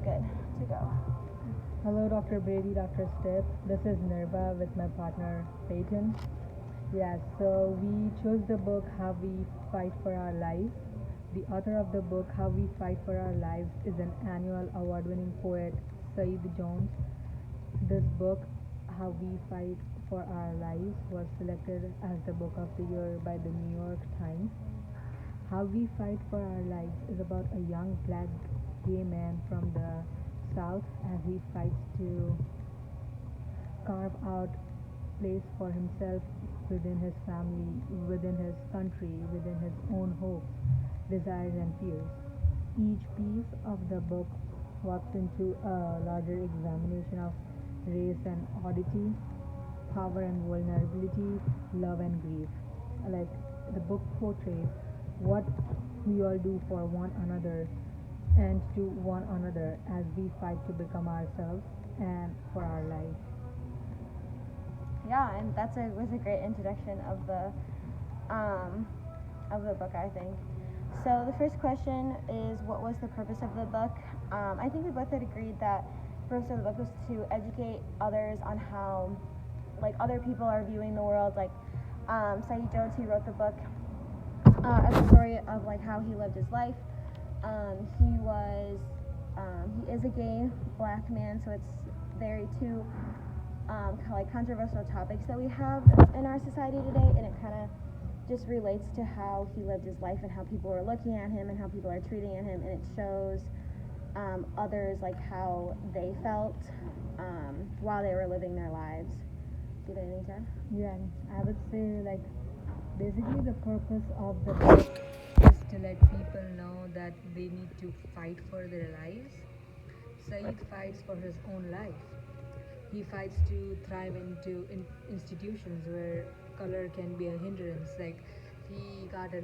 good to go. Hello, Dr. Brady, Dr. Step. This is Nirva with my partner Peyton. Yeah, so we chose the book How We Fight for Our Lives. The author of the book How We Fight for Our Lives is an annual award winning poet, Saeed Jones. This book, How We Fight for Our Lives, was selected as the book of the year by the New York Times. How We Fight for Our Lives is about a young black gay man from the South as he fights to carve out place for himself within his family, within his country, within his own hopes, desires, and fears. Each piece of the book walks into a larger examination of race and oddity, power and vulnerability, love and grief. Like the book portrays what we all do for one another and to one another as we fight to become ourselves and for our lives. Yeah, and was a great introduction um, of the book, I think. So the first question is, what was the purpose of the book? I think we both had agreed that the purpose of the book was to educate others on how, like, other people are viewing the world. Like, Saeed Jones, he wrote the book as a story of like how he lived his life. He is a gay black man, so it's very two like controversial topics that we have in our society today, and it kind of just relates to how he lived his life and how people were looking at him and how people are treating at him, and it shows others like how they felt while they were living their lives. Do you have anything to add? Yeah, I would say like basically the purpose of the book is to let people know that they need to fight for their lives. Saeed fights for his own life. He fights to thrive into institutions where color can be a hindrance. Like he got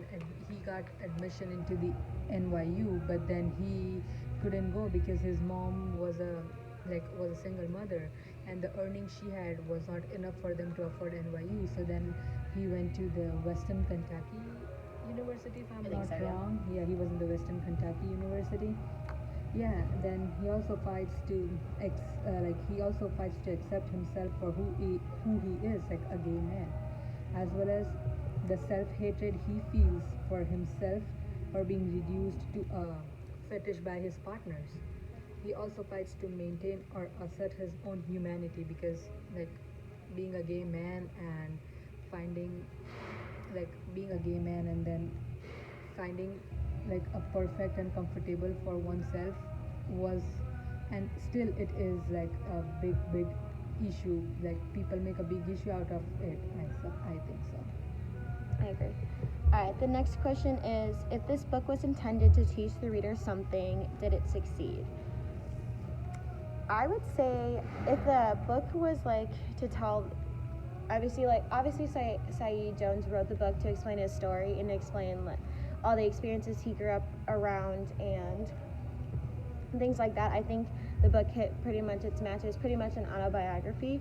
admission into the NYU, but then he couldn't go because his mom was a single mother, and the earnings she had was not enough for them to afford NYU. So then he went to the Western Kentucky University, if I'm not wrong. Yeah, he was in the Western Kentucky University. Yeah, then he also fights to he also fights to accept himself for who he is, like a gay man, as well as the self-hatred he feels for himself for being reduced to a fetish by his partners. He also fights to maintain or assert his own humanity because, like, being a gay man and finding being a gay man and then finding like a perfect and comfortable for oneself was, and still it is, like a big issue. Like people make a big issue out of it. I think so. I agree. All right, the next question is, if this book was intended to teach the reader something, did it succeed? I would say if the book was like to tell, obviously Saeed Jones wrote the book to explain his story and to explain like all the experiences he grew up around and things like that. I think the book hit pretty much its match. It's pretty much an autobiography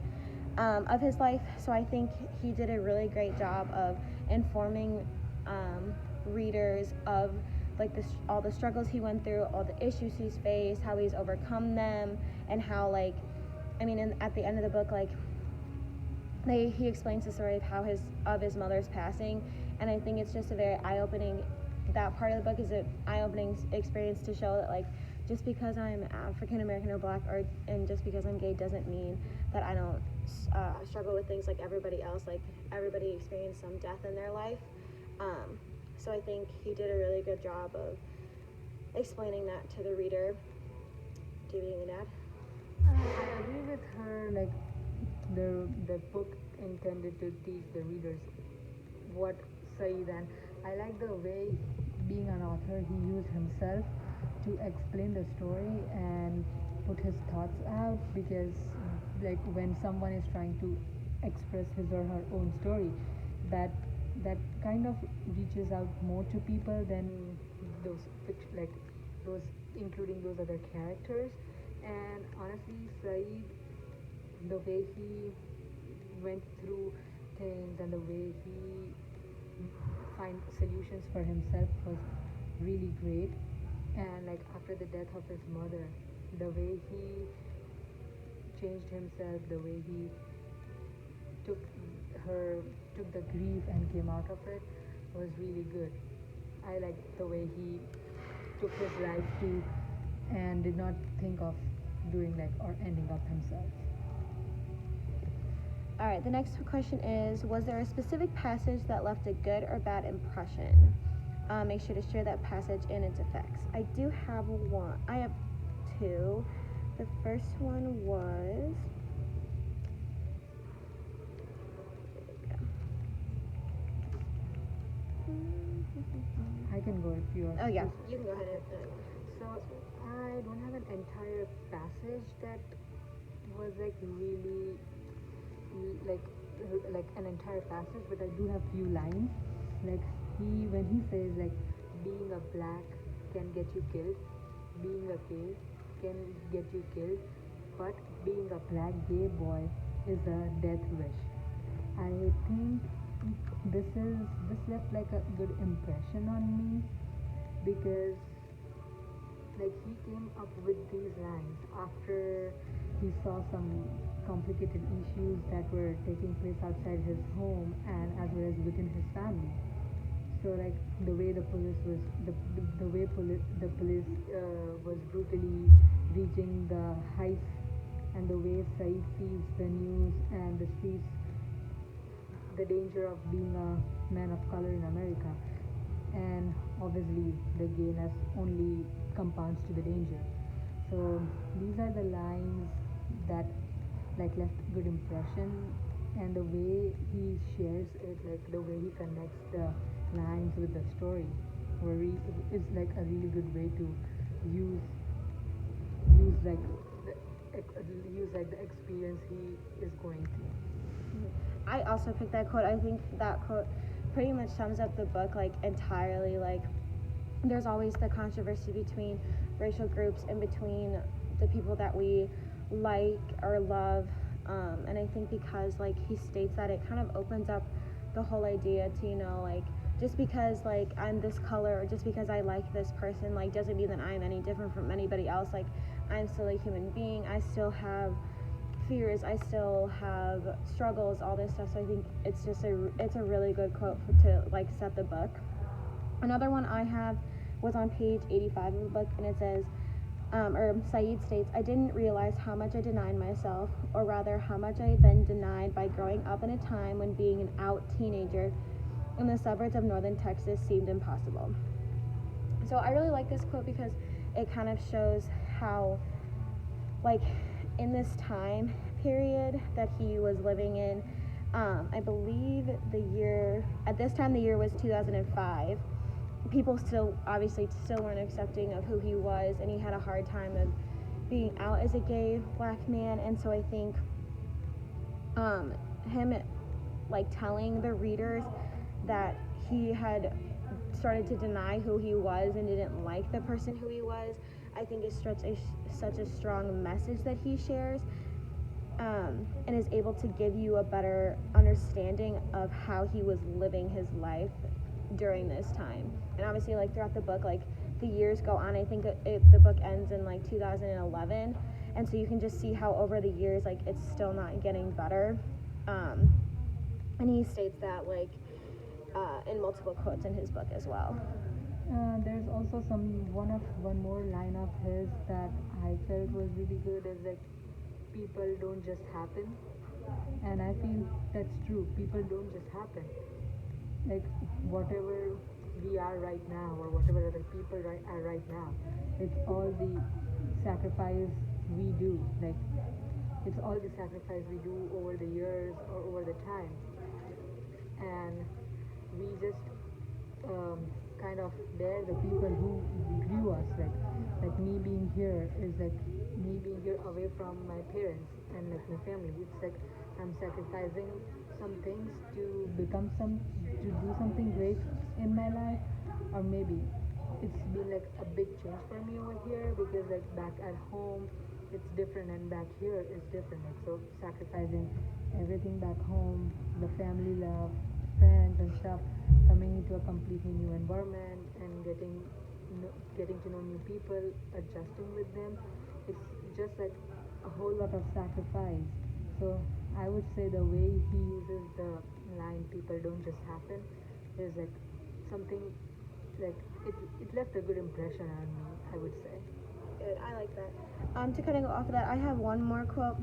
of his life. So I think he did a really great job of informing readers of like all the struggles he went through, all the issues he's faced, how he's overcome them, and how at the end of the book, like he explains the story of his mother's passing, and I think it's just a very eye-opening. That part of the book is an eye-opening experience to show that like just because I'm African American or black and just because I'm gay doesn't mean that I don't struggle with things like everybody else. Like everybody experienced some death in their life. So I think he did a really good job of explaining that to the reader. Do you have anything to add? I agree with her. Like the book intended to teach the readers what Saeed, and I like the way, being an author, he used himself to explain the story and put his thoughts out, because like when someone is trying to express his or her own story, that that kind of reaches out more to people than those like those including those other characters. And honestly, Saeed, the way he went through things and the way he find solutions for himself was really great. And like after the death of his mother, the way he changed himself, the way he took her took the grief and came out of it was really good. I like the way he took his life too and did not think of doing like or ending up himself. All right, the next question is, was there a specific passage that left a good or bad impression? Make sure to share that passage and its effects. I do have one. I have two. The first one was. I can go if you are. Oh yeah, you can go ahead. So I don't have an entire passage that was like really like like an entire passage, but I do have few lines. Like when he says like being a black can get you killed, being a gay can get you killed, but being a black gay boy is a death wish. I think this left like a good impression on me because like he came up with these lines after he saw some complicated issues that were taking place outside his home and as well as within his family. So like the way the police was the way the police was brutally reaching the heights, and the way Saeed sees the news and the streets, the danger of being a man of color in America, and obviously the gayness only compounds to the danger. So these are the lines that like left good impression, and the way he shares it, like the way he connects the lines with the story, is like a really good way to use use like use like the experience he is going through. I also picked that quote. I think that quote pretty much sums up the book like entirely. Like, there's always the controversy between racial groups and between the people that we like or love, and I think because like he states that, it kind of opens up the whole idea to, you know, like, just because like I'm this color or just because I like this person, like, doesn't mean that I'm any different from anybody else. Like, I'm still a human being. I still have fears, I still have struggles, all this stuff. So I think it's a really good quote to like set the book. Another one I have was on page 85 of the book, and it says, or Saeed states, I didn't realize how much I denied myself, or rather how much I had been denied by growing up in a time when being an out teenager in the suburbs of northern Texas seemed impossible. So I really like this quote because it kind of shows how, like, in this time period that he was living in, I believe at this time the year was 2005. People still weren't accepting of who he was, and he had a hard time of being out as a gay black man. And so I think him like telling the readers that he had started to deny who he was and didn't like the person who he was, I think is such a strong message that he shares, and is able to give you a better understanding of how he was living his life during this time. And obviously, like, throughout the book, like, the years go on. I think the book ends in like 2011, and so you can just see how over the years, like, it's still not getting better. And he states that, like, in multiple quotes in his book as well. There's also one more line of his that I felt was really good, is that people don't just happen, and I feel that's true. People don't just happen. Like, whatever we are right now, or whatever other people are right now, it's all the sacrifice we do. Like, it's all the sacrifice we do over the years or over the time, and we just kind of bear the people who grew us. Like me being here is like me being here away from my parents and like my family. It's like I'm sacrificing some things to do something great in my life, or maybe it's been like a big change for me over here, because like back at home it's different and back here is different. Like, so sacrificing everything back home, the family love, friends and stuff, coming into a completely new environment and getting to know new people, adjusting with them, it's just like a whole lot of sacrifice. So I would say the way he uses the line "people don't just happen" is like something like it left a good impression on me, I would say. Good, I like that. To kind of go off of that, I have one more quote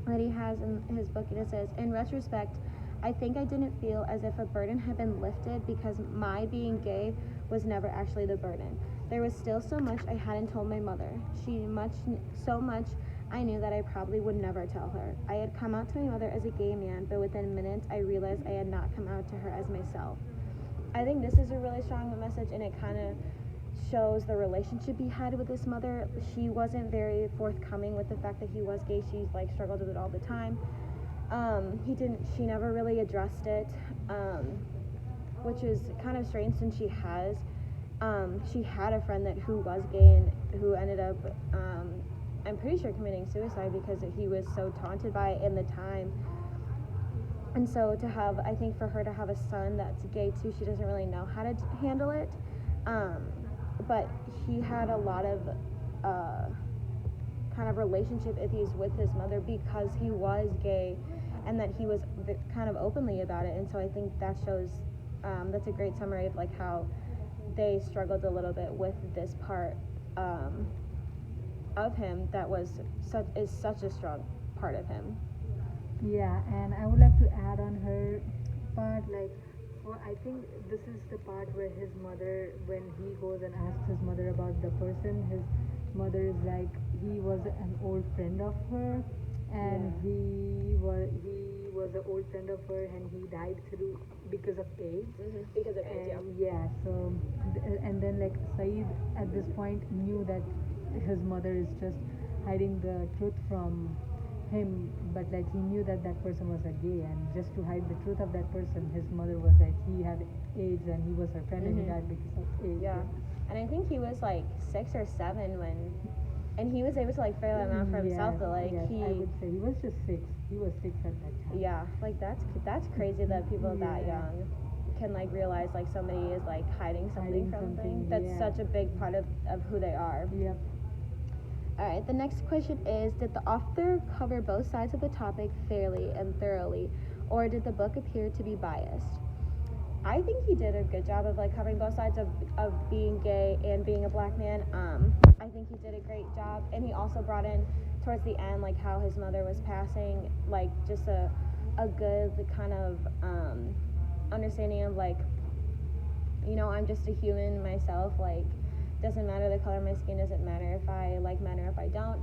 that he has in his book, and it says, "In retrospect, I think I didn't feel as if a burden had been lifted because my being gay was never actually the burden. There was still so much I hadn't told my mother. So much I knew that I probably would never tell her. I had come out to my mother as a gay man, but within minutes I realized I had not come out to her as myself." I think this is a really strong message, and it kind of shows the relationship he had with his mother. She wasn't very forthcoming with the fact that he was gay. She like struggled with it all the time. She never really addressed it, which is kind of strange since she had a friend who was gay and who ended up, I'm pretty sure committing suicide because he was so taunted by it in the time. And so I think for her to have a son that's gay too, she doesn't really know how to handle it. But he had a lot of kind of relationship issues with his mother because he was gay, and that he was kind of openly about it. And so I think that shows that's a great summary of like how they struggled a little bit with this part of him that is such a strong part of him. Yeah, and I would like to add on her part, like, well, I think this is the part where his mother, when he goes and asks his mother about the person, his mother is like, he was an old friend of her, and he was an old friend of her, and he died because of AIDS. Because of AIDS, And yeah, so and then like Saeed at this point knew that his mother is just hiding the truth from him, but like he knew that that person was a gay, and just to hide the truth of that person, his mother was like, he had AIDS and he was her friend and he died because of AIDS. Yeah, and I think he was like 6 or 7 and he was able to like figure that out for himself. But like I would say he was just 6. He was 6 at that time. Yeah, like that's crazy that people that young can like realize like somebody is like hiding something from something. That's such a big part of who they are. Yep. Alright, the next question is, did the author cover both sides of the topic fairly and thoroughly, or did the book appear to be biased? I think he did a good job of like covering both sides of being gay and being a black man. I think he did a great job, and he also brought in towards the end like how his mother was passing, like just a good kind of understanding of like, you know, I'm just a human myself, like doesn't matter the color of my skin, doesn't matter if I like men or if I don't,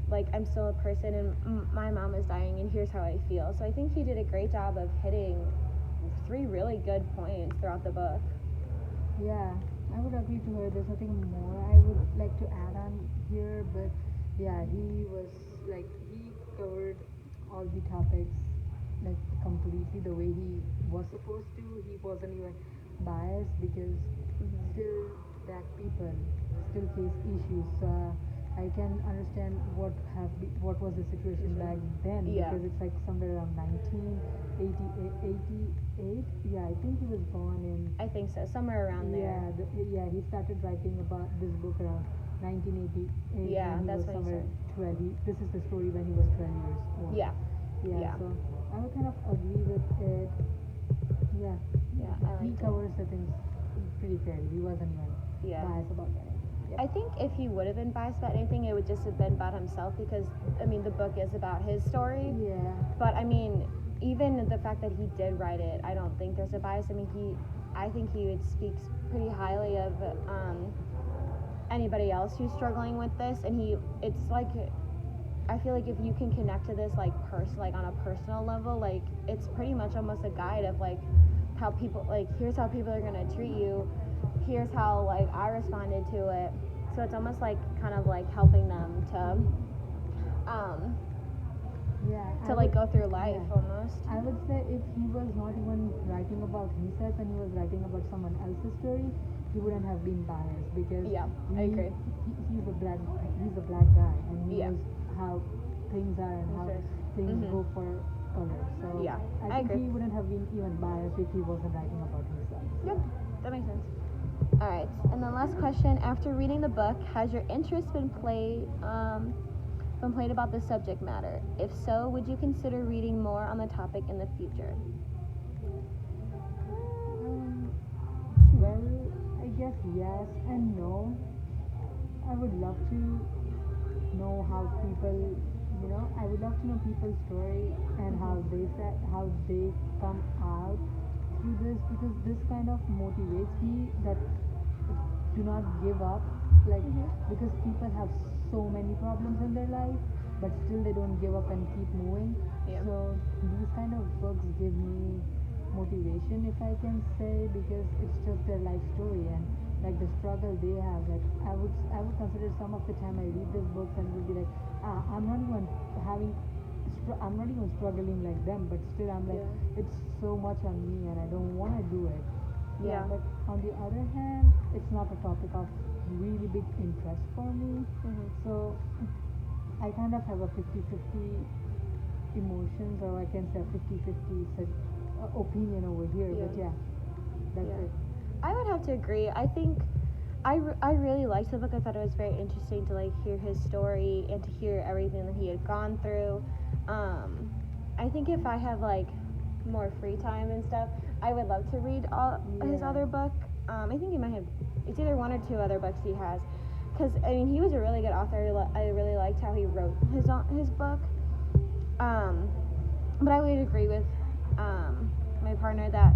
like I'm still a person, and my mom is dying, and here's how I feel. So I think he did a great job of hitting 3 really good points throughout the book. Yeah, I would agree to her. There's nothing more I would like to add on here, but yeah, he covered all the topics like completely the way he was supposed to. He wasn't even biased because still black people still face issues. I can understand what was the situation back then, because it's like somewhere around 1988. Yeah, I think he was born in. I think so, somewhere around there. Yeah, he started writing about this book around 1988. Yeah, when he that's was when he somewhere 12. This is the story when he was 12 years old. Yeah. So I would kind of agree with it. Yeah. He covers the things pretty fairly. He wasn't even biased about anything. I think if he would have been biased about anything, it would just have been about himself, because I mean the book is about his story. Yeah. But I mean, even the fact that he did write it, I don't think there's a bias. I mean, I think he speaks pretty highly of anybody else who's struggling with this, and it's like, I feel like if you can connect to this like on a personal level, like it's pretty much almost a guide of like how people, like here's how people are gonna treat you, here's how like I responded to it. So it's almost like kind of like helping them to go through life almost. I would say if he was not even writing about himself and he was writing about someone else's story, he wouldn't have been biased, because I agree. He's a black guy, and he knows how things are and how things go for color. So I think he wouldn't have been even biased if he wasn't writing about himself. Yep, that makes sense. All right. And then last question: after reading the book, has your interest been played about the subject matter? If so, would you consider reading more on the topic in the future? Um, well, I guess yes and no. I would love to know how people, I would love to know people's story and how they come out through this, because this kind of motivates me that do not give up, like, because people have so many problems in their life, but still they don't give up and keep moving. Yeah. So these kind of books give me motivation, if I can say, because it's just their life story and like the struggle they have. Like I would consider some of the time I read these books and would be like, I'm not even having I'm not even struggling like them, but still I'm like, Yeah. it's so much on me and I don't want to do it. Yeah, Yeah. but on the other hand, it's not a topic of really big interest for me. So I kind of have a 50-50 emotions, or I can say a 50-50 opinion over here. Yeah. But yeah, that's Yeah. it. I would have to agree. I think I really liked the book. I thought it was very interesting to like hear his story and to hear everything that he had gone through. I think if I have like more free time and stuff, I would love to read all his Yeah. other book. I think he might have. It's either one or two other books he has. Because I mean, he was a really good author. I really liked how he wrote his book. Um, but I would agree with my partner that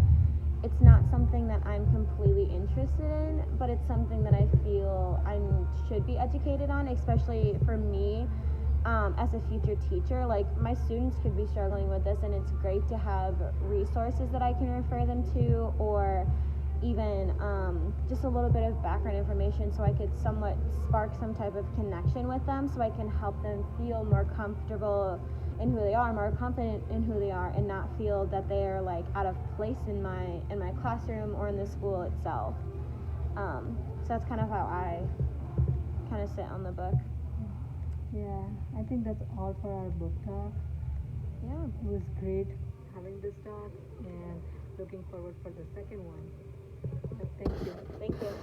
it's not something that I'm completely interested in, but it's something that I feel I should be educated on, especially for me as a future teacher. Like, my students could be struggling with this, and it's great to have resources that I can refer them to, or even just a little bit of background information so I could somewhat spark some type of connection with them so I can help them feel more comfortable in who they are, more confident in who they are, and not feel that they are like out of place in my classroom or in the school itself. So that's kind of how I kind of sit on the book. Yeah, I think that's all for our book talk. Yeah. It was great having this talk and looking forward for the second one. So thank you. Thank you.